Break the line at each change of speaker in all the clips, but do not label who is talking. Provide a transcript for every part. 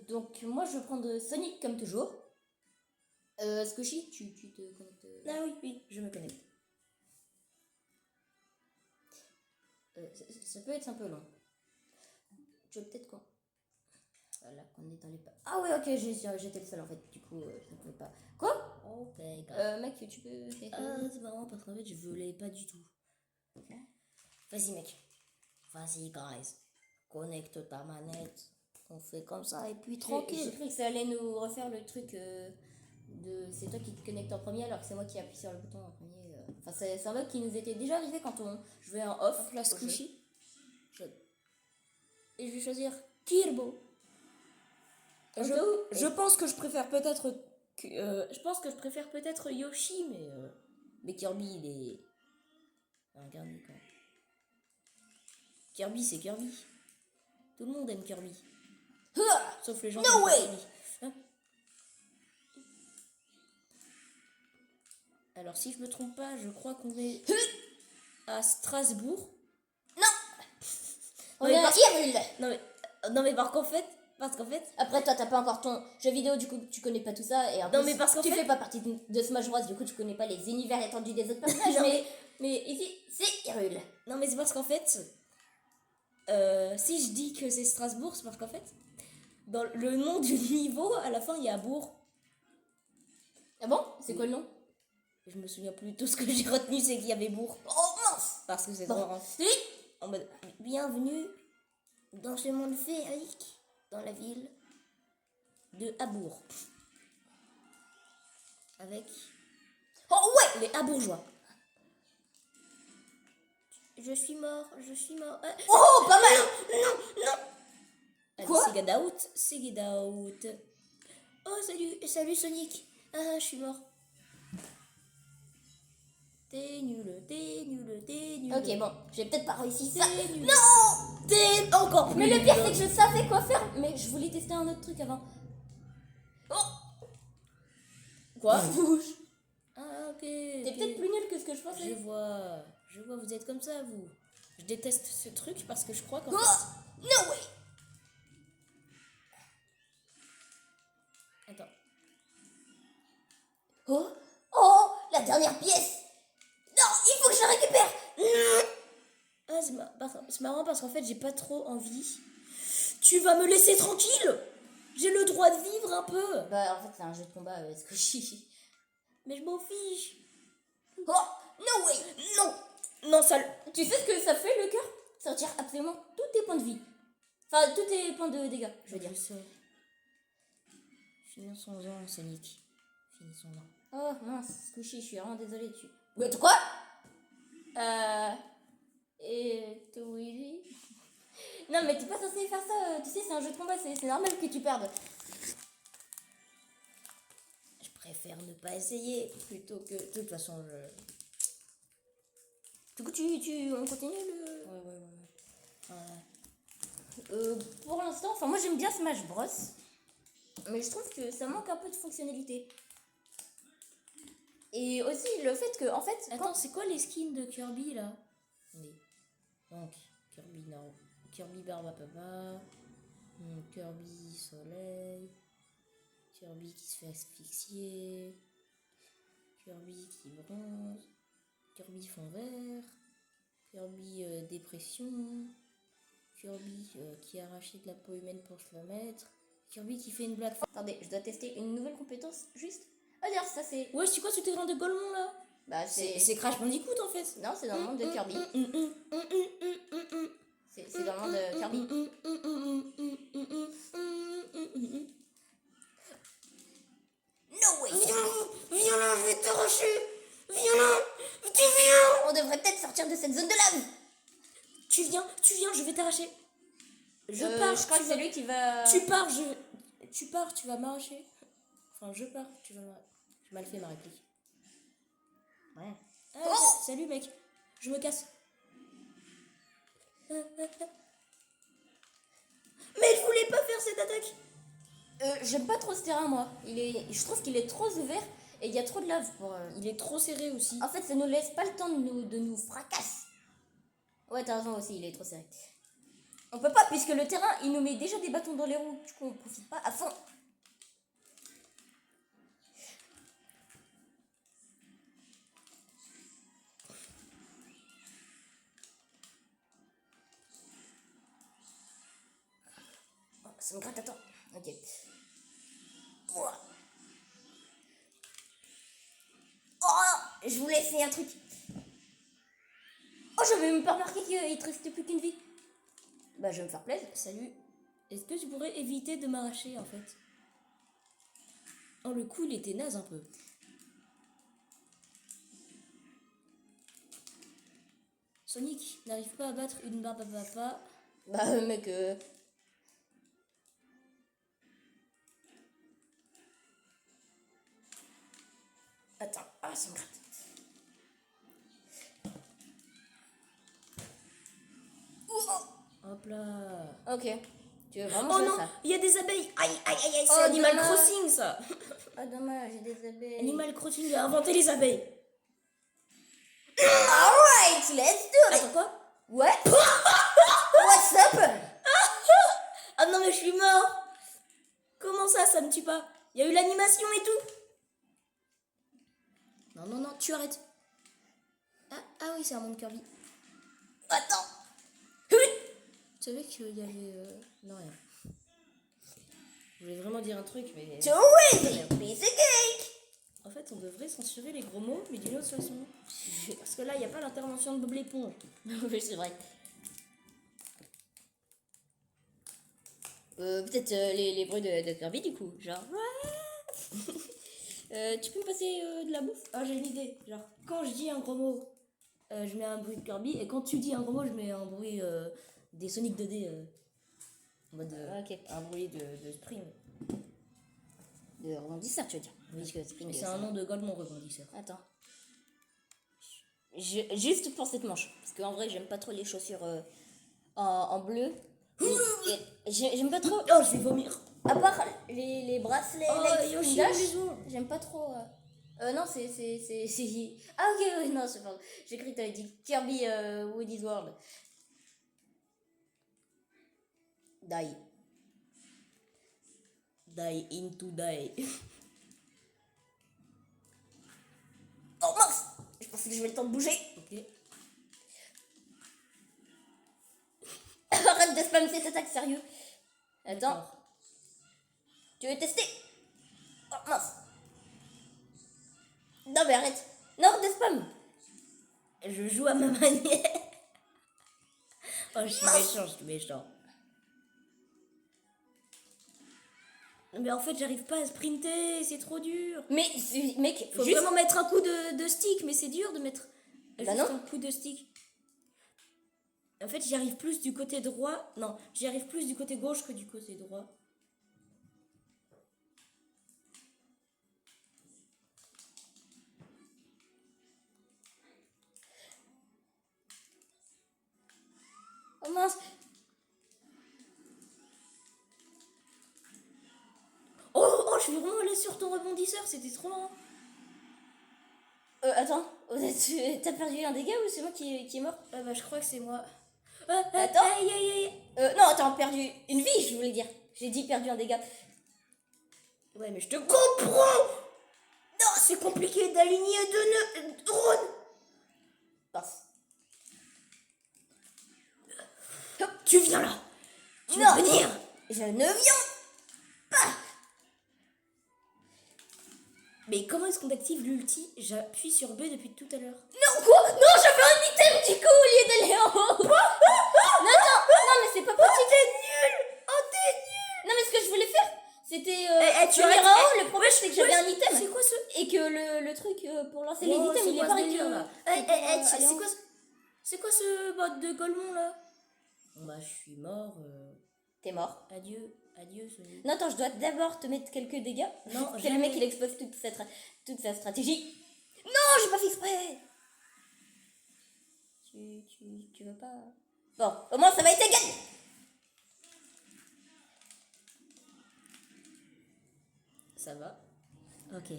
Donc, moi, je vais prendre Sonic comme toujours. Squishy, tu te connectes.
Ah oui, je me connecte.
Ça peut être un peu long. Tu veux peut-être qu'on. Voilà, qu'on est dans les pas. Ah ouais, ok, j'étais le seul en fait. Du coup, je ne pouvais pas. Quoi?
Ok,
Mec, tu peux.
c'est marrant parce qu'en fait, je voulais pas du tout. Vas-y, mec. Vas-y, guys. Connecte ta manette. On fait comme ça et puis
J'ai
tranquille.
cru que ça allait nous refaire le truc de. C'est toi qui te connectes en premier alors que c'est moi qui appuie sur le bouton en premier. Enfin, c'est un bug qui nous était déjà arrivé quand on jouait en off.
La
au jeu.
squishy. Et je vais choisir Kirbo. Je pense que je préfère peut-être. Je pense que je préfère peut-être Yoshi, mais Kirby, il est. Regardez quand même. Kirby, c'est Kirby. Tout le monde aime Kirby. Sauf les gens qui aiment pas Kirby. Hein? Alors, si je me trompe pas, je crois qu'on est à Strasbourg.
On est à Hyrule.
Non mais parce qu'en fait.
Après, toi, t'as pas encore ton jeu vidéo, du coup, tu connais pas tout ça. Et en plus,
mais parce qu'en
tu
fait-
fais pas partie de Smash Bros, du coup, tu connais pas les univers étendus des autres personnages.
Non,
mais ici, c'est Hyrule.
Non mais c'est parce qu'en fait. Si je dis que c'est Strasbourg, c'est parce qu'en fait. Dans le nom du niveau, à la fin, il y a Bourg.
Ah bon? C'est quoi le nom?
Je me souviens plus. Tout ce que j'ai retenu, c'est qu'il y avait Bourg.
Oh mince!
Parce que c'est
Bon.
trop rare. En mode, bienvenue dans ce monde féerique, dans la ville de Habourg. Avec
Oh ouais!
les Habourgeois. Je suis mort.
Oh, pas mal!
Allez,
Quoi?
c'est get out. Oh, salut Sonic. Ah, je suis mort. T'es nul.
Ok, bon, j'ai peut-être pas réussi ça.
T'es nul.
Non!
T'es encore plus
Mais le
nul.
pire, c'est que je savais quoi faire, mais je voulais tester un autre truc avant. Oh! Quoi? Bouge!
Ah, ok.
T'es peut-être plus nul que ce que je pensais.
Je vois, vous êtes comme ça, vous. Je déteste ce truc parce que je crois qu'en
Oh!
fait...
No way!
Attends.
Oh! Oh! La dernière pièce! Non, il faut que je la récupère!
Ah, c'est marrant parce qu'en fait, j'ai pas trop envie. Tu vas me laisser tranquille? J'ai le droit de vivre un peu.
Bah, en fait, c'est un jeu de combat, Squishy.
Mais je m'en fiche.
Oh! No way!
Non. Non, ça...
Tu sais ce que ça fait, le cœur? Ça retire absolument tous tes points de vie. Enfin, tous tes points de dégâts, je veux dire.
Finissons-en, Sonic. Finissons-en.
Oh mince, Squishy, je suis vraiment désolée. Ouais, de quoi? Et Willy. Non, mais t'es pas censé faire ça. Tu sais, c'est un jeu de combat, c'est normal que tu perdes.
Je préfère ne pas essayer plutôt que... De toute façon,
Du coup, on continue le.
Ouais.
Pour l'instant, enfin, moi j'aime bien Smash Bros. Mais je trouve que ça manque un peu de fonctionnalité. Et aussi le fait que, en fait.
Attends, c'est quoi les skins de Kirby, là? Attendez. Donc, Kirby Barbe à Papa. Kirby Soleil. Kirby qui se fait asphyxier. Kirby qui bronze. Kirby fond vert. Kirby dépression. Kirby qui a arraché de la peau humaine pour se la mettre. Kirby qui fait une blague.
Attendez, je dois tester une nouvelle compétence juste. Ah, d'ailleurs, ça c'est.
Ouais, c'est quoi ce terrain de Golemon là?
Bah,
C'est Crash Bandicoot en fait.
Non, c'est dans le monde de Kirby. C'est dans le monde de Kirby. No way!
Viens là, je vais t'arracher. Viens là, tu viens.
On devrait peut-être sortir de cette zone de lave!
Tu viens, je vais t'arracher. Je pars,
je crois que c'est lui qui va.
Tu pars, tu vas m'arracher. Enfin, je pars, tu vas m'arracher. J'ai mal fait ma réplique. Ouais. Ah,
Oh
salut mec, je me casse. Mais je voulais pas faire cette attaque.
J'aime pas trop ce terrain, moi. Je trouve qu'il est trop ouvert et il y a trop de lave pour.
Il est trop serré aussi.
En fait, ça nous laisse pas le temps de nous fracasser. Ouais, t'as raison aussi, il est trop serré. On peut pas, puisque le terrain, il nous met déjà des bâtons dans les roues. Du coup, on profite pas à fond. Oh, ça me gratte, attends. Ok. Ouah. Oh, je voulais essayer un truc. Oh, j'avais même pas remarqué qu'il te restait plus qu'une vie. Bah, je vais me faire plaisir.
Salut. Est-ce que tu pourrais éviter de m'arracher en fait? Oh, le coup, il était naze un peu. Sonic n'arrive pas à battre une barbe à papa.
Bah, mec, attends, ah, ça me gratte.
Hop là.
Ok. Tu veux vraiment
Oh
jouer
non,
ça?
il y a des abeilles. Aïe, aïe, aïe, aïe,
Oh,
c'est Animal
dommage.
Crossing ça.
Ah, dommage, j'ai des abeilles.
Animal Crossing a inventé les abeilles.
Alright, let's do it.
Attends quoi?
What? What's up?
Ah non mais je suis mort. Comment ça me tue pas? Il y a eu l'animation et tout. Non, non, non, tu arrêtes. Ah oui, c'est un monde Kirby.
Attends.
Tu savais qu'il y avait... Non, rien. Je voulais vraiment dire un truc, mais...
Too easy, piece of cake.
En fait, on devrait censurer les gros mots, mais d'une autre façon. Parce que là, il n'y a pas l'intervention de Bob l'éponge.
Oui, c'est vrai. Peut-être les bruits de Kirby du coup, genre.
Tu peux me passer de la bouffe? Ah, j'ai une idée. Genre, quand je dis un gros mot, je mets un bruit de Kirby, et quand tu dis un gros mot, je mets un bruit des Sonic 2D. En mode,
Ok.
un bruit de Spring.
De rebondisseur, tu veux dire? Oui, parce que Spring.
Mais c'est un nom de Gold, mon rebondisseur.
Attends. Juste pour cette manche. Parce qu'en vrai, j'aime pas trop les chaussures en bleu. J'aime pas trop.
Oh, je vais vomir.
À part les bracelets,
Oh,
Legs,
Yoshi,
Dash,
maison.
j'aime pas trop. Non, c'est. Ah, ok, oui, non, c'est pas. J'ai cru que t'avais dit Kirby Woody's World. Die.
Die into die.
Oh mince! Je pensais que j'avais le temps de bouger.
Ok.
Arrête de spam cette attaque, sérieux. Attends,
D'accord.
tu veux tester? Oh mince! Non, mais arrête! Non, de spam!
Je joue à ma manière. Oh, je suis méchant. Mais en fait, j'arrive pas à sprinter, c'est trop dur.
Mais, mec,
Faut
juste.
vraiment mettre un coup de stick, mais c'est dur de mettre
Bah
juste
non.
un coup de stick. En fait, j'y arrive plus du côté droit. Non, j'y arrive plus du côté gauche que du côté droit.
Oh mince!
Oh, je suis vraiment allée sur ton rebondisseur, c'était trop marrant.
Attends, t'as perdu un dégât ou c'est moi qui est mort?
Ah bah, je crois que c'est moi.
Attends.
Aïe, aïe, aïe.
Non, attends, perdu une vie, je voulais dire. J'ai dit perdu un dégât.
Ouais, mais je te comprends. Non, c'est compliqué d'aligner deux drones.
Mince.
Tu viens là. Tu
Non.
veux venir?
Je ne viens pas!
Mais comment est-ce qu'on active l'ulti? J'appuie sur B depuis tout à l'heure.
Non, quoi? Non, j'avais un item du coup au lieu d'aller en haut! Non, mais c'est pas possible! T'es nul! Oh, t'es nul! Non, mais ce que je voulais faire, c'était.
tu
venir
arrêtes.
en haut, le problème c'est que j'avais un item.
C'est quoi ce...
Et que le truc pour lancer les
Oh,
items,
c'est
il est
quoi
pas
ce délire, là? C'est quoi ce bot de Golemon là? Bon bah je suis mort.
T'es mort.
Adieu Sonic.
Non, attends, je dois d'abord te mettre quelques dégâts.
Non,
c'est le
jamais.
mec, il expose toute sa stratégie. Non, j'ai pas fait exprès. Tu veux pas. Bon, au moins ça va être égal.
Ça va? Ok.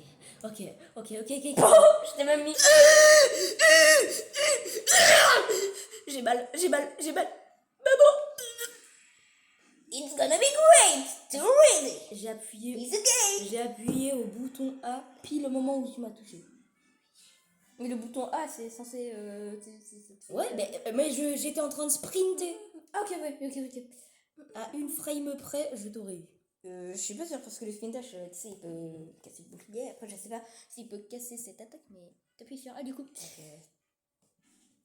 Je t'ai même mis.
J'ai mal. Maman! j'ai appuyé,
He's gay.
j'ai appuyé au bouton A pile au moment où tu m'as touché.
Mais le bouton A, c'est censé...
Ouais, mais j'étais en train de sprinter.
Ah, ok, ouais, ok.
À une frame près, je t'aurais eu.
Je suis pas sûre parce que le spin dash, tu sais, il peut casser le bouclier. Après, je sais pas s'il peut casser cette attaque, mais t'appuies sur A du coup.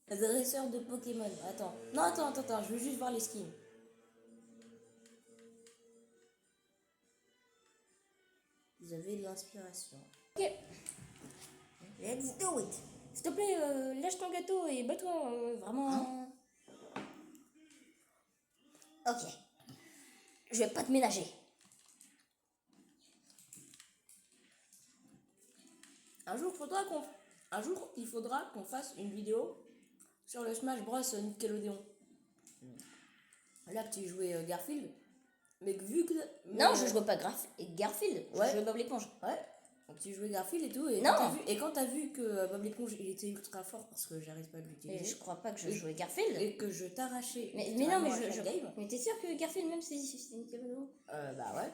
Dresseur de Pokémon. Attends. Non, attends. Je veux juste voir les skins. Ils avaient de l'inspiration.
Ok,
Let's do it.
s'il te plaît, lâche ton gâteau et bats-toi, vraiment. Ok, je vais pas te ménager.
Un jour, il faudra qu'on fasse une vidéo sur le Smash Bros Nickelodeon. Là que tu jouais Garfield, mais vu que...
Non, je jouais pas Garfield,
Ouais.
je jouais Bob l'éponge.
Ouais. Donc tu jouais Garfield et tout, et
Non.
quand t'as vu que Bob l'éponge il était ultra fort parce que j'arrive pas à
Mais
l'utiliser,
je crois pas que je jouais Garfield.
et que je t'arrachais.
Mais non,
littéralement
mais
à chaque game.
mais t'es sûr que Garfield, même c'est Nickelodeon?
Bah ouais.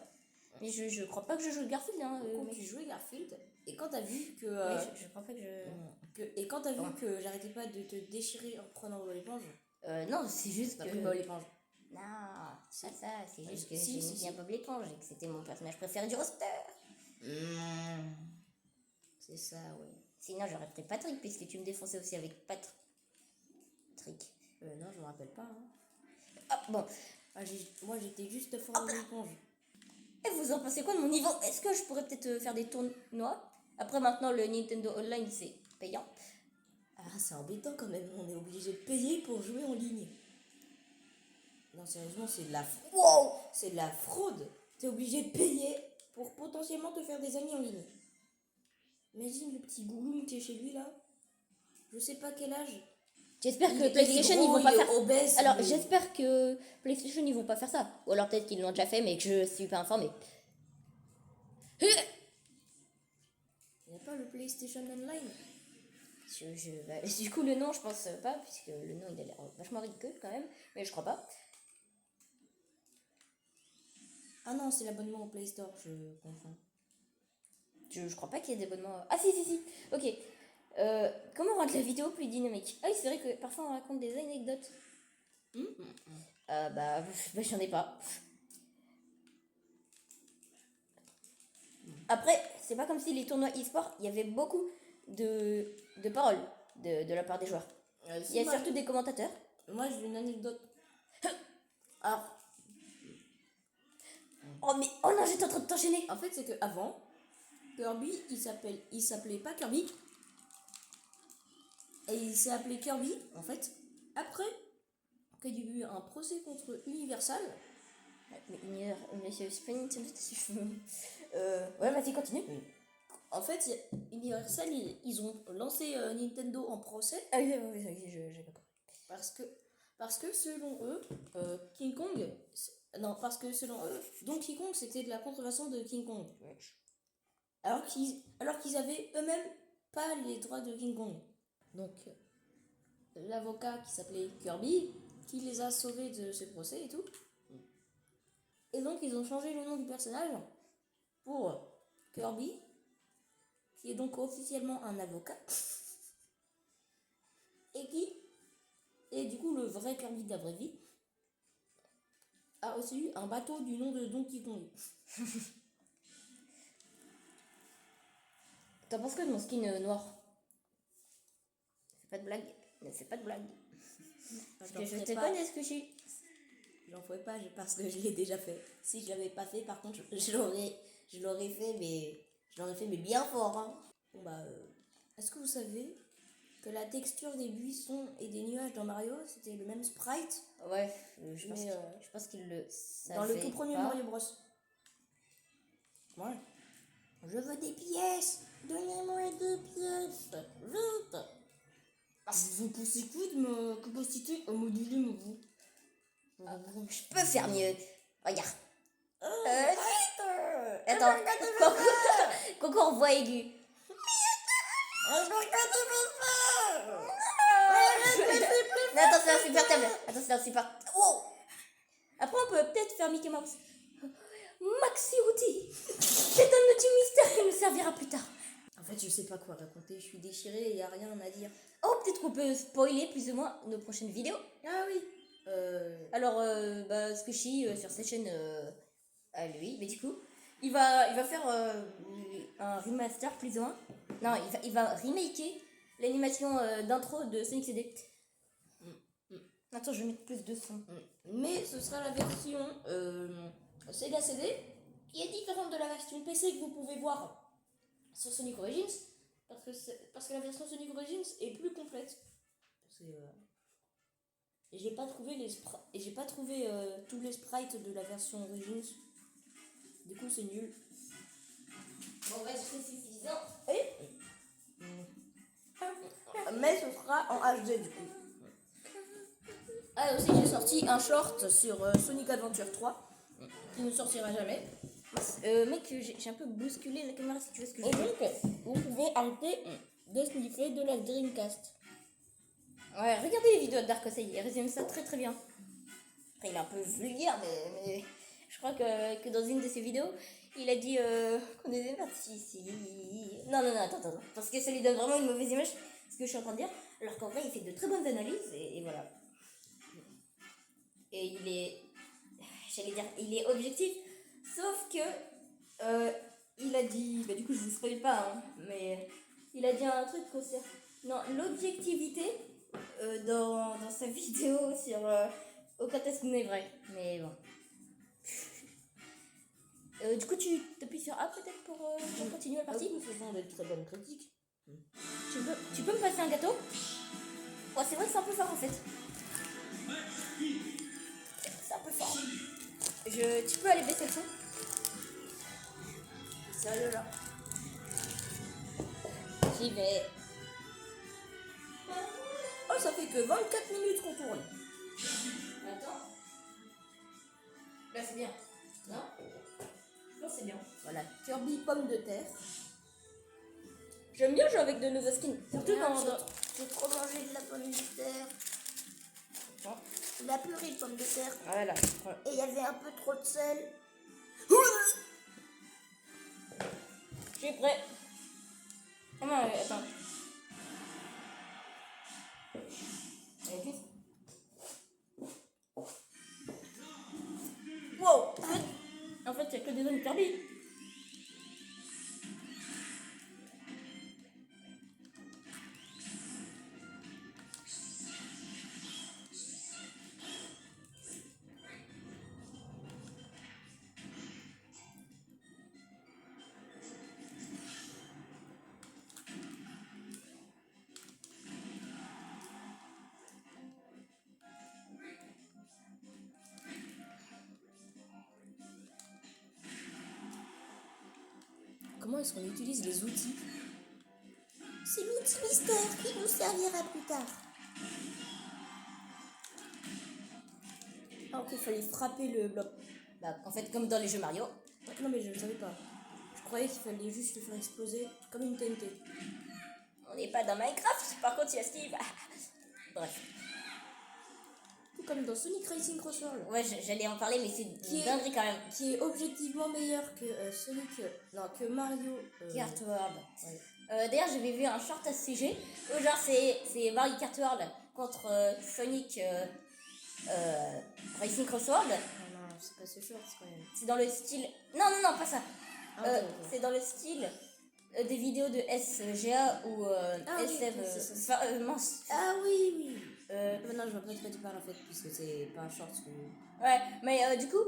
Mais je crois pas que je joue Garfield, hein.
Quand
Mec.
tu jouais Garfield, et quand t'as vu que...
Mais je crois pas que je.
et quand t'as vu que j'arrêtais pas de te déchirer en prenant Bob l'éponge,
Non, c'est juste
t'as
que.
pris Bob l'éponge.
Non, c'est pas ça, c'est juste que
Si,
j'aimais
si,
bien
si.
Bob l'éponge et que c'était mon personnage préféré du roster.
C'est ça, ouais.
Sinon, j'aurais pris Patrick, puisque tu me défonçais aussi avec Patrick.
Non, je me rappelle pas. Hein.
Ah, bon.
Moi, j'étais juste fort Bob l'éponge.
Et vous en pensez quoi de mon niveau? Est-ce que je pourrais peut-être faire des tournois? Après, maintenant, le Nintendo Online, c'est payant.
Ah, c'est embêtant quand même. On est obligé de payer pour jouer en ligne. Non, sérieusement, c'est de la fraude.
Wow!
C'est de la fraude. T'es obligé de payer pour potentiellement te faire des amis en ligne. Imagine le petit Gouloum qui est chez lui là. Je sais pas quel âge.
J'espère
Il
que
est
PlayStation,
gros,
ils vont pas
il est
faire.
obèse,
Alors,
mais-
j'espère que PlayStation, ils vont pas faire ça. Ou alors peut-être qu'ils l'ont déjà fait, mais que je suis pas informée.
Il n'y a pas le PlayStation Online.
Bah, du coup, le nom, je pense pas, puisque le nom, il a l'air vachement ridicule quand même, mais je crois pas.
Ah non, c'est l'abonnement au Play Store, je confonds.
Je crois pas qu'il y ait d'abonnement. Ah, si. Ok. Comment rendre la vidéo plus dynamique? Ah oui, c'est vrai que parfois on raconte des anecdotes. Bah, j'en ai pas. Après, c'est pas comme si les tournois e-sport, il y avait beaucoup de paroles de la part des joueurs.
Si,
Il y a
moi,
surtout des commentateurs.
moi, j'ai une anecdote. Alors,
Oh, mais oh non, j'étais en train de t'enchaîner.
en fait, c'est que avant, Kirby, il s'appelait pas Kirby. Et il s'est appelé Kirby, en fait, après qu'il y a eu un procès contre Universal.
Mais c'est pas Nintendo, si je veux. Ouais, vas-y, continue.
En fait, Universal, ils ont lancé Nintendo en procès
Ah oui, j'ai pas compris.
parce que selon eux, King Kong... Non, parce que selon eux, Donkey Kong, c'était de la contrefaçon de King Kong. Alors qu'ils avaient eux-mêmes pas les droits de King Kong. Donc, l'avocat qui s'appelait Kirby, qui les a sauvés de ce procès et tout. Et donc, ils ont changé le nom du personnage pour Kirby, qui est donc officiellement un avocat. Et du coup, le vrai Kirby de la vraie vie a aussi eu un bateau du nom de Donkey Kong.
T'en penses quoi de mon skin noir? Fais pas de blague. Ne fais pas de blague. Parce que je te connais ce que je suis.
J'en ferai pas parce que je l'ai déjà fait. Si je l'avais pas fait, par contre, je l'aurais fait, mais bien fort. Hein. Bon bah, est-ce que vous savez que la texture des buissons et des nuages dans Mario, c'était le même sprite?
Ouais, je
Mais,
pense qu'il le savait
dans le tout premier
pas.
Mario Bros. Ouais. Je veux des pièces. Donnez-moi des pièces. Vite. Ah, vous pensez quoi de ma capacité à moduler mon vous?
Je peux faire mieux. Regarde.
Attends.
Attends. Concours voix aiguë. Mais attends, c'est insupportable. Attends, c'est insupportable. Wow. Après, on peut peut-être faire Mickey Mouse. Maxi Outil. C'est un outil mystère qui nous servira plus tard.
En fait, je sais pas quoi raconter, je suis déchirée et y a rien à dire.
Oh, peut-être qu'on peut spoiler plus ou moins nos prochaines vidéos.
Ah oui.
Alors, Squishy sur cette chaîne à lui, mais du coup, il va faire un remaster plus ou moins. Non, il va remaker l'animation d'intro de Sonic CD. Attends, je vais mettre plus de son.
Mais ce sera la version Sega CD qui est différente de la version PC que vous pouvez voir sur Sonic Origins parce que la version Sonic Origins est plus complète. Et j'ai pas trouvé tous les sprites de la version Origins. Du coup, c'est nul.
Bon, bah, c'est suffisant.
Mais ce sera en HD du coup. Ah aussi j'ai sorti un short sur Sonic Adventure 3 qui ne sortira jamais.
Mec, j'ai un peu bousculé la caméra si tu veux ce que je
Et
veux dire.
donc vous pouvez arrêter de sniffer de la Dreamcast.
Ouais, regardez les vidéos de Dark Osei, il résume ça très très bien. Après, il est un peu vulgaire, mais je crois que dans une de ses vidéos, il a dit qu'on était parti ici. Non, attends, parce que ça lui donne vraiment une mauvaise image, ce que je suis en train de dire, alors qu'en vrai, il fait de très bonnes analyses, et voilà. Et il est objectif, sauf que il a dit, bah du coup je vous spoil pas, hein, mais il a dit un truc concernant l'objectivité dans sa vidéo sur au quand est-ce qu'on est vrai, mais bon. Du coup tu t'appuies sur A peut-être pour continuer la partie.
Ce sont des très bonnes critiques.
Tu peux me passer un gâteau? Ouais, c'est vrai que c'est un peu fort en fait. C'est un peu fort. Tu peux aller baisser le son?
Sérieux là.
J'y vais.
Oh, ça fait que 24 minutes qu'on tourne.
Attends. Là c'est bien. Non? Non, c'est bien.
Voilà, Kirby pomme de terre.
J'aime bien jouer avec de nouveaux skins. Surtout
J'ai trop mangé de la pomme de terre.
Oh.
La purée de pomme de terre.
Voilà.
Et il y avait un peu trop de sel.
Je suis prêt. Oh non, attends.
Wow.
En fait, il n'y a que des zones Kirby.
Comment est-ce qu'on utilise les outils? C'est l'outil mystère qui nous servira plus tard. Alors qu'il fallait frapper le bloc.
Bah, en fait, comme dans les jeux Mario.
Non mais je ne savais pas. Je croyais qu'il fallait juste le faire exploser comme une TNT.
On n'est pas dans Minecraft, par contre, il y a Steve. Bref.
Tout comme dans Sonic Racing Cross World.
Ouais, j'allais en parler, mais c'est dinguerie quand même.
Qui est objectivement meilleur que que Mario
Kart World.
Ouais.
D'ailleurs, j'avais vu un short à ce sujet où genre c'est Mario Kart World contre Sonic Racing Cross World.
Non, c'est pas ce short quand même.
C'est dans le style. Non, pas ça.
Okay.
C'est dans le style des vidéos de SGA ou SF. Mince.
Ah oui. Non, je vois pas de quoi tu parles en fait, puisque c'est pas un short.
Ouais, mais du coup,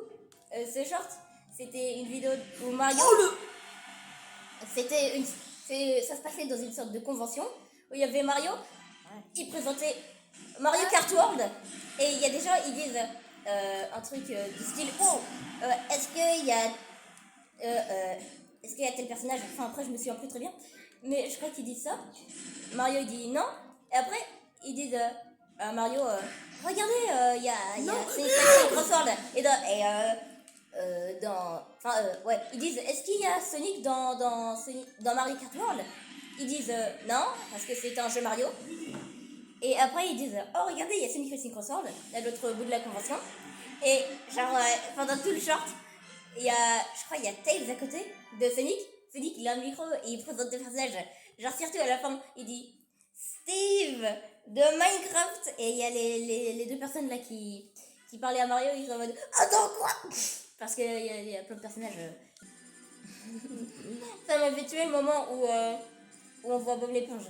ce short, c'était une vidéo où Mario. Ça se passait dans une sorte de convention où il y avait Mario. Il présentait Mario Kart World et il y a des gens, ils disent un truc du style est-ce qu'il y a tel personnage, enfin après je me souviens plus très bien, mais je crois qu'ils disent ça. Mario il dit non, et après ils disent à Mario regardez, il y a Sonic Cross World ils disent est-ce qu'il y a Sonic dans Mario Kart World? Ils disent non, parce que c'est un jeu Mario. Et après ils disent oh regardez, il y a Sonic Racing Cross World à l'autre bout de la convention. Et genre pendant tout le short Je crois, il y a Tails à côté de Sonic. Sonic, il a un micro et il présente des personnages. Genre, surtout à la fin, il dit Steve de Minecraft. Et il y a les deux personnes là qui parlaient à Mario. Ils sont en mode attends, quoi? Parce qu'il y a plein de personnages. Ça m'a fait tuer le moment où on voit Bob l'éponge.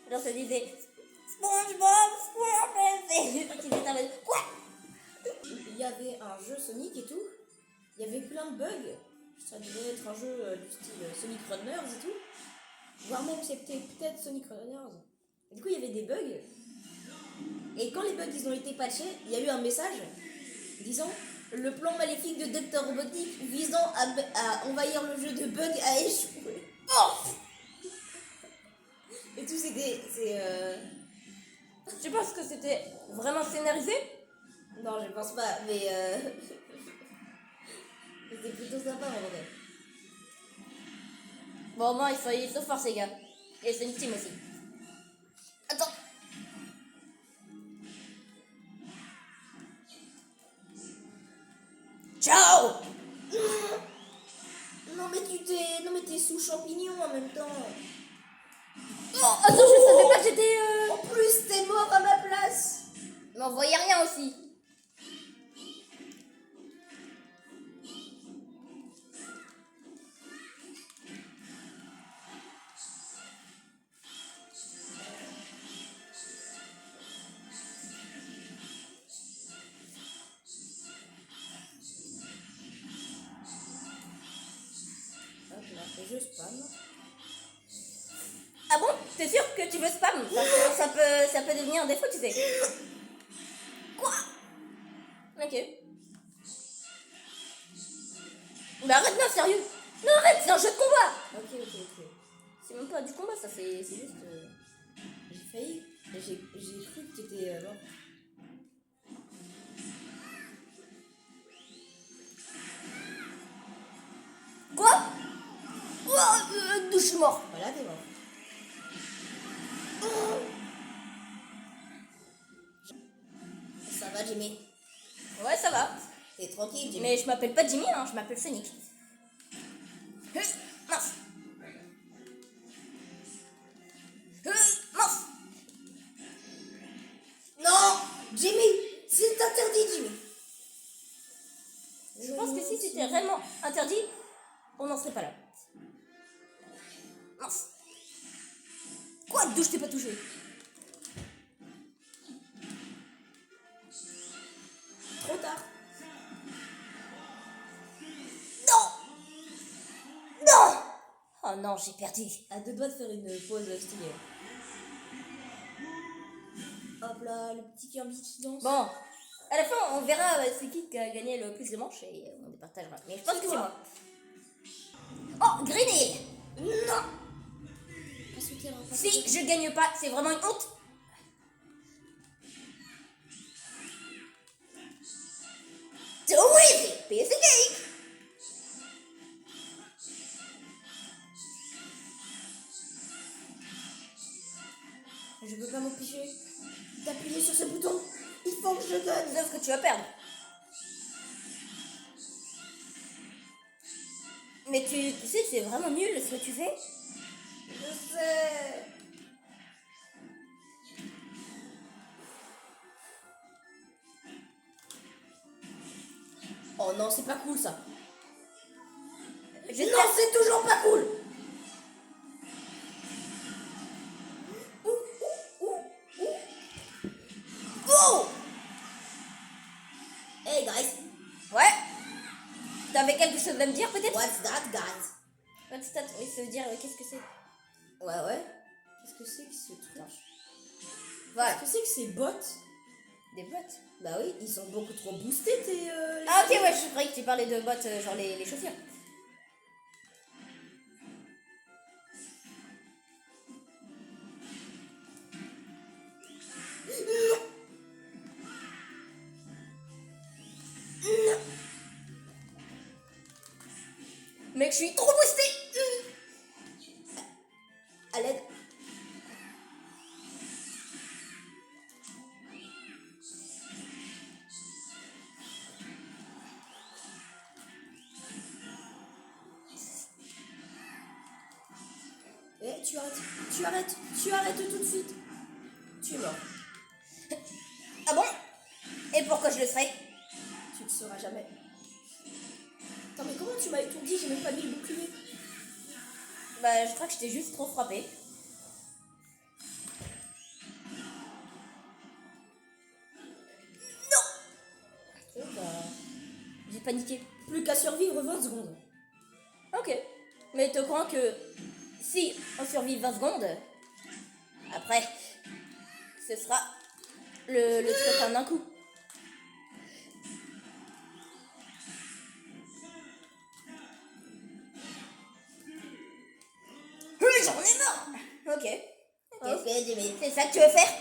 Genre, ça disait SpongeBob, et quand il était en mode quoi?
Il y avait un jeu Sonic et tout. Il y avait plein de bugs. Ça devait être un jeu du style Sonic Runners et tout. Voire même c'était peut-être Sonic Runners. Et du coup, il y avait des bugs. Et quand les bugs ils ont été patchés, il y a eu un message disant le plan maléfique de Dr. Robotnik visant à envahir le jeu de bugs a échoué. Oh et tout,
Tu penses que c'était vraiment scénarisé?
Non, je pense pas, mais c'était plutôt sympa en vrai.
Bon, au moins, ils sont forts, ces gars. Et c'est une team aussi. Attends. Ciao.
Non mais t'es sous champignon en même temps.
Oh, attends, je savais pas que j'étais...
En plus, t'es mort à ma place.
Mais on voyait rien aussi.
Hop là, et je spam.
Ah bon? T'es sûr que tu veux spam? Parce que ça peut devenir un défaut, tu sais. Quoi? Ok. Mais arrête, non, sérieux. Non, arrête, c'est un jeu de combat.
Ok.
C'est même pas du combat, ça, c'est juste...
J'ai failli. J'ai cru que t'étais mort.
Quoi? Je suis mort.
Voilà, t'es mort. Ça va, Jimmy?
Ouais, ça va.
T'es tranquille, Jimmy?
Mais je m'appelle pas Jimmy, hein, je m'appelle Sonic. Mince. Mince.
Non, Jimmy, c'est interdit, Jimmy.
Je pense que si c'était réellement interdit, on n'en serait pas là. Mince. Quoi? D'où je t'ai pas touché?
Trop tard.
Non. Oh non, j'ai perdu.
À deux doigts de faire une pause stylée. Hop là, le petit Kirby qui danse.
Bon, à la fin, on verra c'est qui a gagné le plus de manches et on départagera. Mais je pense que c'est moi. Oh, Greeny. Non.
Passe au terrain, passe au
Si
terrain.
je gagne pas, c'est vraiment une honte. Too easy, piece of cake.
Je peux pas m'empêcher d'appuyer sur ce bouton. Il faut que je gagne.
Sauf que tu vas perdre. Mais tu sais que c'est vraiment nul ce que tu fais.
Je sais. Oh non, c'est pas cool ça. Non, c'est toujours pas cool. Oh. Hey guys.
Ouais. T'avais quelque chose à me dire peut-être?
What's that, guys?
What's that? Oui, ça veut dire qu'est-ce que c'est?
Ouais. Qu'est-ce que c'est que ce truc?
Voilà.
Qu'est-ce que c'est que ces bots?
Des bottes.
Bah oui, ils sont beaucoup trop boostés tes...
Ah ok, ouais, je croyais que tu parlais de bottes, genre les chaussures. Mec, je suis trop boosté.
À l'aide. tu arrêtes tout de suite. Tu es mort.
Ah bon? Et pourquoi je le serais?
Tu ne le sauras jamais. Attends, mais comment tu m'as étourdi? J'ai même pas mis le bouclier.
Bah, je crois que je t'ai juste trop frappé. Non! J'ai paniqué.
Plus qu'à survivre 20 secondes.
Ok. Mais te crois que si on survit 20 secondes, après, ce sera le truc en un coup. J'en ai marre. Ok. Ok, c'est ça que tu veux faire?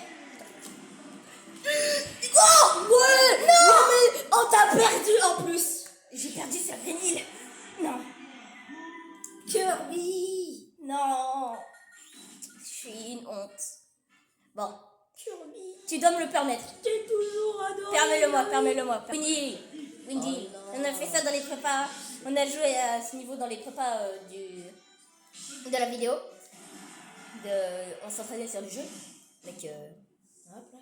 Oh
Ouais. Non mais on t'a perdu en plus.
J'ai perdu sur vinyle. Non.
Kirby.
Non. Je suis une honte. Bon,
Kirby.
tu dois me le permettre.
T'es toujours adoré.
Permets-le-moi. Windy,
Oh non.
on a fait ça dans les prépas. On a joué à ce niveau dans les prépas de la vidéo. On s'entraînait sur le jeu. Mec, hop là.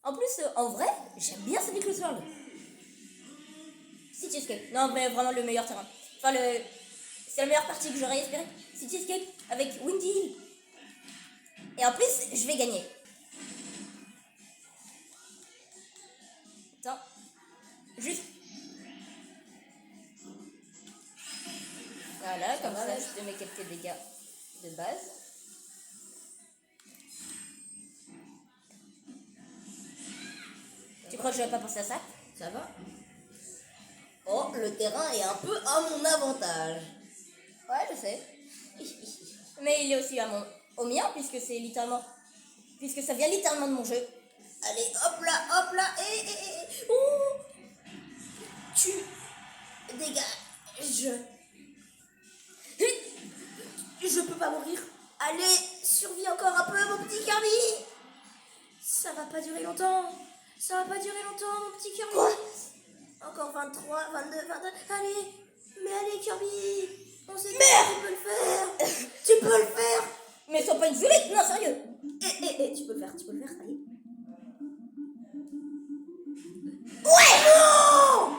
En plus, en vrai, j'aime bien Sonic Loose World. City Escape. Non, mais vraiment le meilleur terrain. Enfin, c'est la meilleure partie que j'aurais espéré. City Escape avec Windy Hill. Et en plus, je vais gagner. Attends. Juste. Voilà, comme ça, je te mets quelques dégâts de base. Tu crois que je vais pas penser à ça?
Ça va?
Oh, le terrain est un peu à mon avantage. Ouais, je sais. Mais il est aussi au mien, puisque ça vient littéralement de mon jeu. Allez, hop là, et. Oh, tu dégages.
Je peux pas mourir.
Allez, survis encore un peu, mon petit Kirby.
Ça va pas durer longtemps. Mon petit Kirby.
Quoi?
Encore 23, 22, 22. Allez, Kirby. On sait que
Merde.
tu peux le faire. Tu peux le faire.
Mais sois pas une violette, non, sérieux.
Tu peux le faire, allez.
Ouais, non.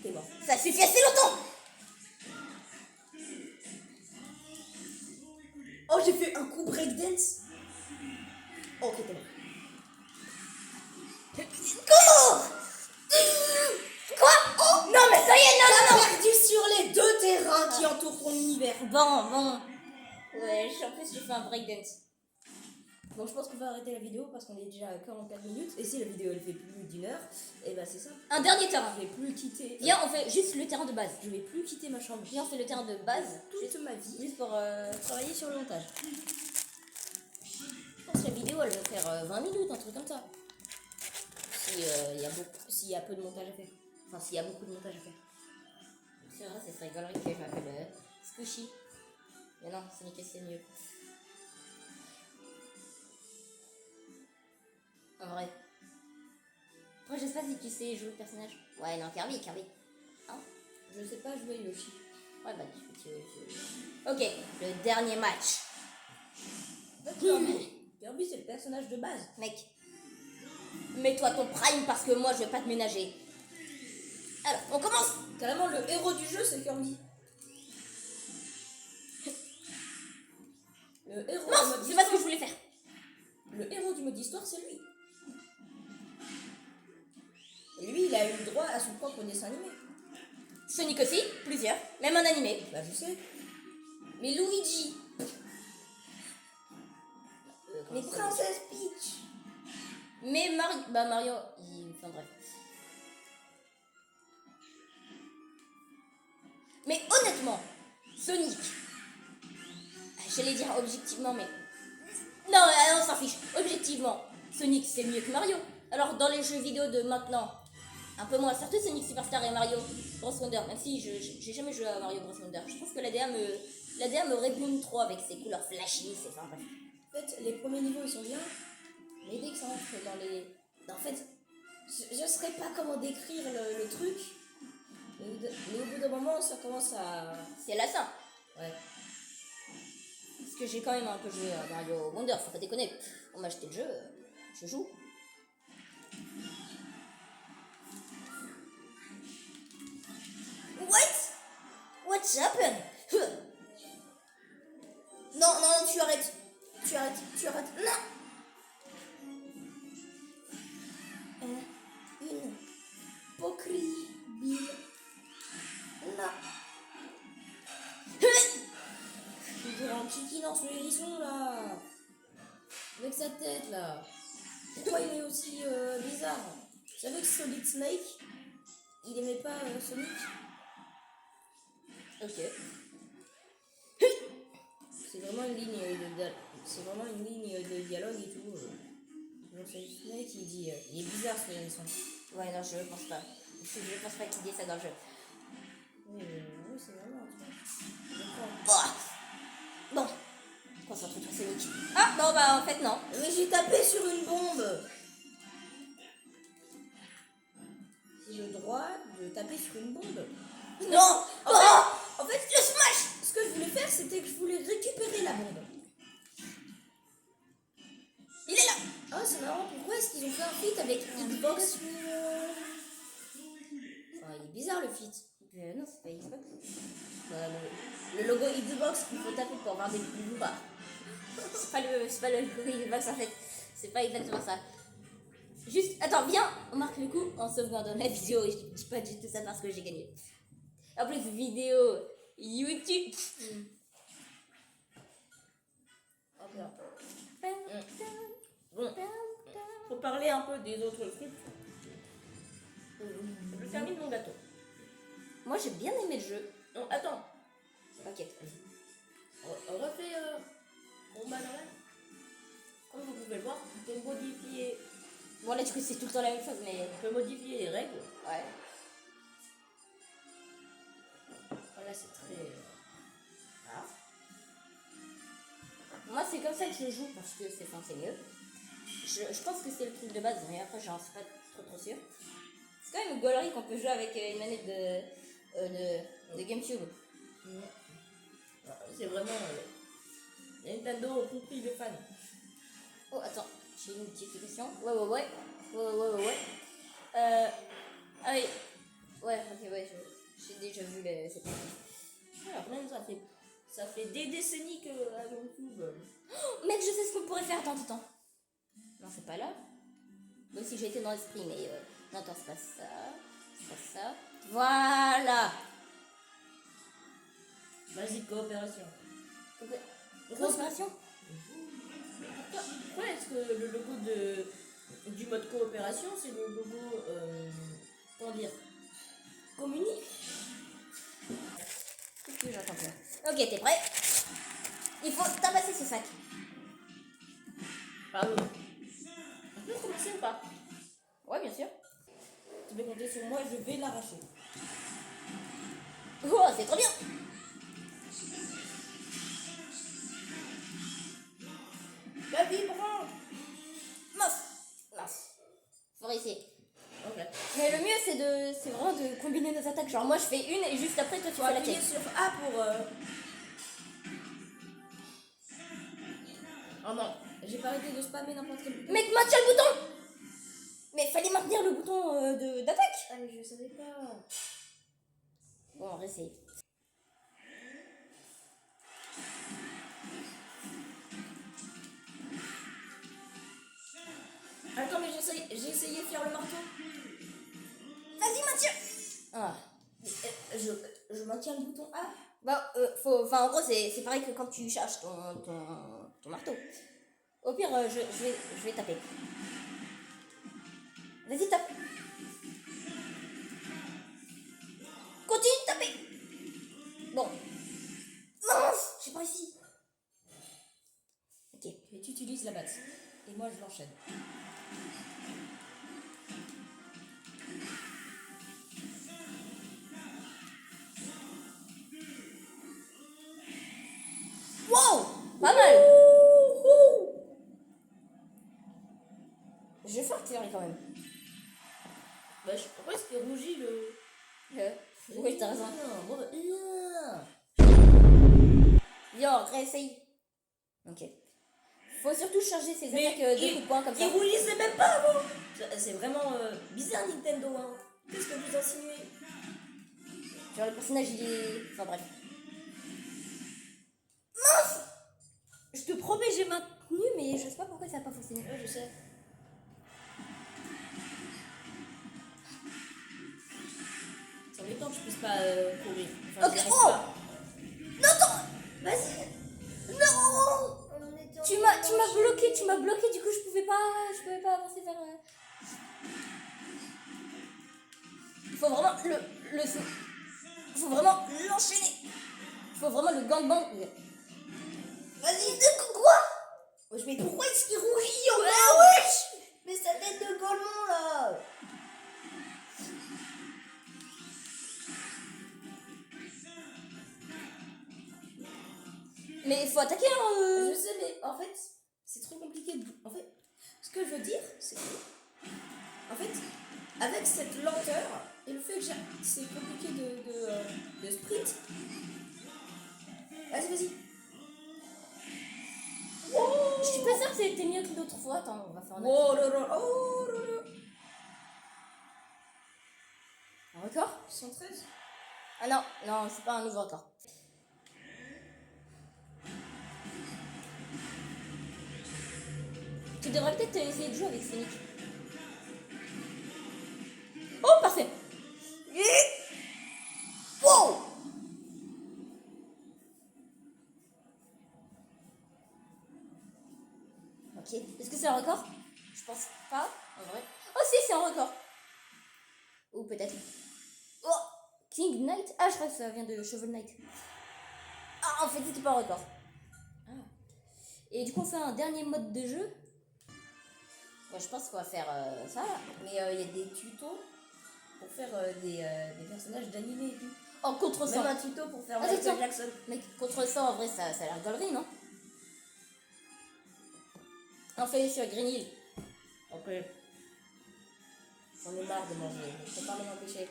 T'es mort.
Ça suffit assez longtemps.
Oh, j'ai fait un coup breakdance. Ok, t'es mort.
Comment? Quoi? Oh, non, mais ça y est, non.
T'as perdu sur les 2 terrains qui entourent ton univers.
Bon. Ouais, en plus, j'ai fait un breakdance.
Bon, je pense qu'on va arrêter la vidéo parce qu'on est déjà à 44 minutes. Et si la vidéo elle fait plus d'une heure, et bah c'est ça.
Un dernier terrain.
Je vais plus quitter.
Viens, on fait juste le terrain de base.
Je vais plus quitter ma chambre.
Viens, on fait le terrain de base.
Toute ma vie.
Juste pour travailler sur le montage. Je pense que la vidéo, elle va faire 20 minutes, un truc comme ça. S'il y a peu de montage à faire. Enfin, s'il y a beaucoup de montage à faire. C'est vrai, c'est très rigolerie que je m'appelle Squishy. Mais non, Sonic c'est mieux. En vrai. Après, je sais pas si tu sais jouer le personnage. Ouais, non, Kirby. Hein?
Je sais pas jouer Yoshi.
Ouais, bah, tu... Ok, le dernier match.
Kirby, c'est le personnage de base.
Mec, mets-toi ton prime parce que moi, je vais pas te ménager. Alors, on commence.
Carrément, le héros du jeu, c'est Kirby. Le héros
Non, c'est pas ce que je voulais faire.
Le héros du mode histoire, c'est lui. Et lui, il a eu le droit à son propre dessin animé.
Sonic aussi, plusieurs, même un animé.
Bah, je sais. Mais Luigi. Mais Princesse Peach.
Mais Mario, enfin bref. Mais honnêtement, Sonic, j'allais dire objectivement, mais non, on s'en fiche. Objectivement, Sonic c'est mieux que Mario. Alors dans les jeux vidéo de maintenant, un peu moins, surtout Sonic Superstar et Mario Bros Wonder, même si j'ai jamais joué à Mario Bros Wonder. Je trouve que l'ADA me répugne trop avec ses couleurs flashy, c'est enfin bref.
En fait, les premiers niveaux ils sont bien, mais dès que ça entre dans les. En fait, je saurais pas comment décrire le truc, mais au bout d'un moment, ça commence à.
C'est lassant.
Ouais.
Parce que j'ai quand même un peu joué à Mario Wonder, faut pas déconner. On m'a acheté le jeu, je joue. What? What's happened? Non, non, tu arrêtes. Tu arrêtes, tu arrêtes. Non! Une poquerie. Non.
Il dirait un kiki dans son hérisson là. Avec sa tête là. Pourquoi il est aussi bizarre? Vous savez que Solid Snake, il aimait pas Sonic?
Ok.
C'est vraiment une ligne de dialogue et tout. Donc Solid Snake il dit il est bizarre ce hérisson.
Ouais, non, je pense pas. Je pense pas qu'il dise ça dans le jeu.
Oui, c'est vraiment un truc.
Oh. Bon. Concentre-toi, Sonic. Ah, non, bah en fait, non.
Mais j'ai tapé sur une bombe. J'ai le droit de taper sur une bombe.
Non.
En fait, le smash. Ce que je voulais faire, c'était que je voulais récupérer la bombe.
Il est là.
Oh, c'est marrant. Pourquoi est-ce qu'ils ont fait un feat avec Xbox? Enfin, il est bizarre le feat.
Non, c'est pas Xbox.
Le logo Xbox qu'il faut taper pour avoir des plus bas.
C'est pas le Xbox en fait. C'est pas exactement ça. Juste, attends, viens, on marque le coup en sauvegardant la vidéo. Et je dis pas du tout ça parce que j'ai gagné. En plus, vidéo YouTube.
Bon, faut parler un peu des autres trucs. Je termine mon gâteau.
Moi, j'ai bien aimé le jeu.
Non, attends.
Ok.
On refait combat normal. Comme vous pouvez le voir, on peut modifier.
Bon, là, du coup, c'est tout le temps la même chose, mais.
On peut modifier les règles.
Ouais.
Voilà, c'est très.
Moi, c'est comme ça que je joue parce que c'est mieux. Je pense que c'est le truc de base, mais après, j'en suis pas trop sûr. C'est quand même une gaulerie qu'on peut jouer avec une manette de GameCube.
C'est vraiment. Nintendo compris le fan.
Oh, attends, j'ai une notification. Ouais. Ah oui. Ouais, ok, ouais, j'ai déjà vu cette
Alors, même ça fait des décennies que à YouTube.
Oh, mec, je sais ce qu'on pourrait faire. Attends. Non, c'est pas là. Moi aussi, j'ai été dans l'esprit, mais. Non, attends, c'est pas ça. C'est pas ça. Voilà.
Vas-y, coopération.
Coopération.
Pourquoi est-ce que le logo du mode coopération, c'est le logo. Comment dire? Communique?
Qu'est-ce que j'entends bien? Ok, t'es prêt? Il faut tabasser ce sac.
Pardon. On peut commencer ou pas?
Ouais, bien sûr.
Tu peux compter sur moi, je vais l'arracher.
Oh, c'est trop bien.
Vas-y, prends.
Mince. Faut essayer.
Ok.
Mais le mieux, c'est vraiment de combiner nos attaques. Genre, moi, je fais une et juste après, toi, tu fais la tienne.
Sur A pour. Oh non, j'ai pas arrêté de spammer n'importe quel bouton.
Mec, maintiens le bouton. Mais fallait maintenir le bouton d'attaque.
Ah, mais je savais pas.
Bon, on va essayer.
Attends, mais j'ai essayé de faire le marteau.
Vas-y, maintiens. Ah.
Je maintiens le bouton A.
Bah, en gros, c'est pareil que quand tu charges ton marteau. Au pire, je vais taper. Vas-y, tape. Continue de taper. Bon. Mince, j'ai pas réussi. Ok.
Et tu utilises la batte. Et moi, je l'enchaîne.
Wow, pas mal. Je vais faire tirer quand même.
Bah, pourquoi est-ce qu'il rougit le.
Oui, t'as raison.
Non.
Viens, réessaye. Ok. Faut surtout charger ses
Mais
attaques de coups de poing comme ça.
Il roulissait même pas avant. C'est vraiment bizarre Nintendo. Hein. Qu'est-ce que vous insinuez?
Genre le personnage il est... Enfin bref. Je te promets j'ai maintenu mais je sais pas pourquoi ça n'a pas fonctionné.
Ouais, je sais. C'est embêtant que je puisse pas courir. Enfin,
Ok,
j'y arrive
oh
pas.
Non, attends.
Vas-y.
Non. Tu m'as bloqué, du coup je pouvais pas avancer vers... Il faut vraiment il faut vraiment l'enchaîner. Il faut vraiment le gangbang.
Vas-y.
Quoi?
Wesh, mais pourquoi est-ce qu'il rougit encore?
Ah wesh.
Mais sa tête de golemon là.
Mais il faut attaquer hein.
Je sais, mais en fait, c'est trop compliqué. En fait, ce que je veux dire, c'est que, en fait, avec cette lenteur et le fait que c'est compliqué de sprint. Vas-y.
Je suis pas sûre que c'était mieux que l'autre fois. Attends, on va faire un
Oh là là, oh là là.
Un record?
113.
Ah non, c'est pas un nouveau record. Tu devrais peut-être essayer de jouer avec Sonic. Oh, parfait. Wow. Ok, est-ce que c'est un record? Je pense pas, en vrai. Oh si, c'est un record. Ou peut-être. Oh, King Knight. Ah, je crois que ça vient de Shovel Knight. Ah, en fait, c'était pas un record. Ah. Et du coup, on fait un dernier mode de jeu. Ouais, je pense qu'on va faire ça.
Mais il y a des tutos pour faire des personnages d'animé et tout.
Oh, contre
Même
100.
un tuto pour faire
Ah,
Michael
attends.
Jackson.
Mec, contre 100, en vrai, ça a l'air gaulerie, non? On fait sur Green Hill.
Ok. J'en ai marre de manger. Je peux pas m'empêcher.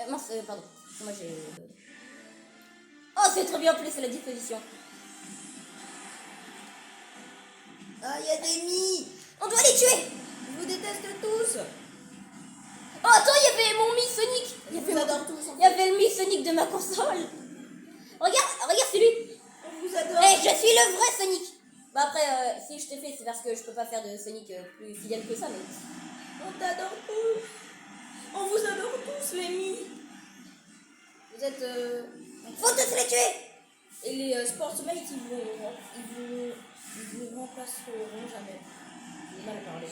Mince, pardon. Moi, j'ai... Oh, c'est trop bien placé la disposition.
Ah, il y a des mis.
On doit les tuer.
Je vous déteste tous.
Oh, attends, il y avait mon Mi Sonic.
Je vous adore tous.
Il y avait le Mi Sonic de ma console. Regarde, c'est lui.
On vous adore.
Eh, je suis le vrai Sonic. Bah après, si je t'ai fait, c'est parce que je peux pas faire de Sonic plus fidèle que ça, mais...
On t'adore tous. On vous adore tous, les mis. Vous êtes...
Faut tous les tuer.
Et les sportsmates, ils vous remplaceront jamais. J'ai mal parlé.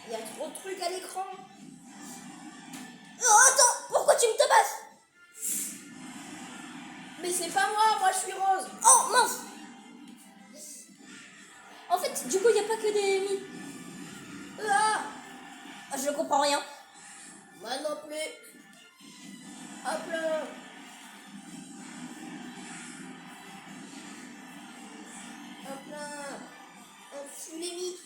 Il y a trop de trucs à l'écran.
Oh, attends, pourquoi tu me tabasses?
Mais c'est pas moi je suis rose.
Oh, mince. En fait, du coup, il n'y a pas que des Mi.
Ah,
Je comprends rien.
moi non plus. Hop là. Hop là. On fout les mis.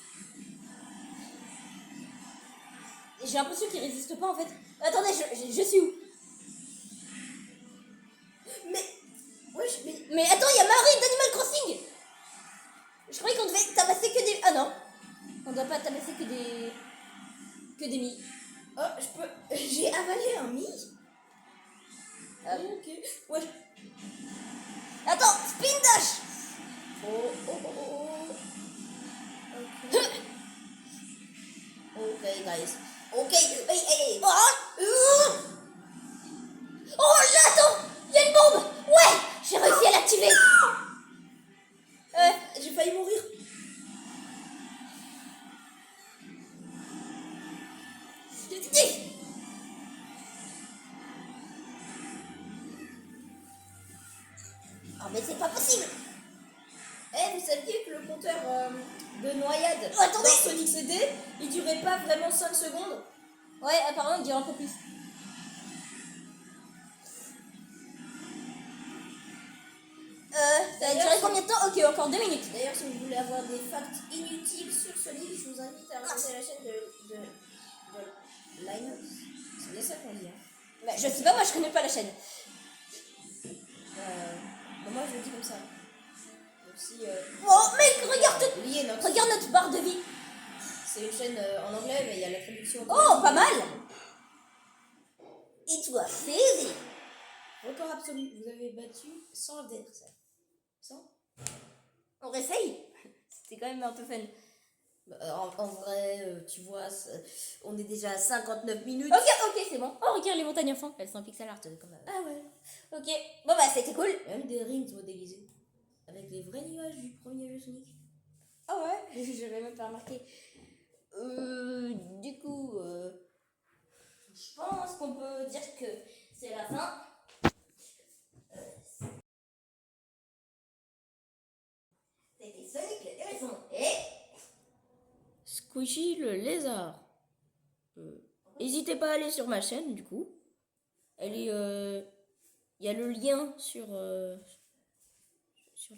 J'ai l'impression qu'il résiste pas, en fait. Attendez, je suis où? Mais attends, il y a Marie d'Animal Crossing. Je croyais qu'on devait tabasser que des... Ah non. On doit pas tabasser que des... Que des Mi.
Oh, je peux... J'ai avalé un mi. Ok. Ouais.
Attends, spin dash.
Oh. Ok. Ok, guys. Ok. Hey.
Oh là, attends. Il y a une bombe. Ouais, j'ai réussi à l'activer.
J'ai failli mourir.
Oh, mais c'est pas possible.
Vous saviez que le compteur de noyade
Oh, attendez.
dans Sonic CD, il durait pas vraiment 5 secondes.
Ouais, apparemment, il dure un peu plus. Ça a duré combien de temps? Ok, encore 2 minutes.
D'ailleurs, si vous voulez avoir des facts inutiles sur Sonic, je vous invite à regarder la chaîne de Linus. C'est bien ça qu'on dit. Hein.
Bah, je sais pas, moi je connais pas la chaîne.
comme ça. Donc si...
Oh mec, regarde,
oubliez notre...
regarde notre barre de vie.
C'est une chaîne en anglais, mais il y a la traduction.
Oh, pas mal. It was easy.
Record absolu, vous avez battu 100 adversaires. 100
On réessaye. C'était quand même un peu fun.
En vrai, tu vois, on est déjà à 59 minutes.
Ok, c'est bon. Oh, regarde les montagnes enfants. Elles sont en pixel art comme
Ah ouais.
Ok, bon bah c'était cool.
Même des rings modélisés. Avec les vrais nuages du premier jeu Sonic.
Ah ouais, j'avais même pas remarqué. Du coup, je pense qu'on peut dire que c'est la fin. C'était Sonic le hérisson et...
Squishy le lézard. N'hésitez pas à aller sur ma chaîne, du coup. Elle est... Il y a le lien sur la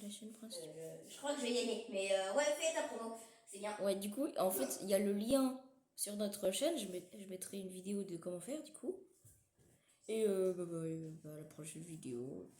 chaîne principale.
Je crois que je vais y aller, mais ouais, fais ta promo, c'est bien.
Ouais, du coup, en fait, il y a le lien sur notre chaîne. Je mettrai une vidéo de comment faire, du coup. Et à la prochaine vidéo.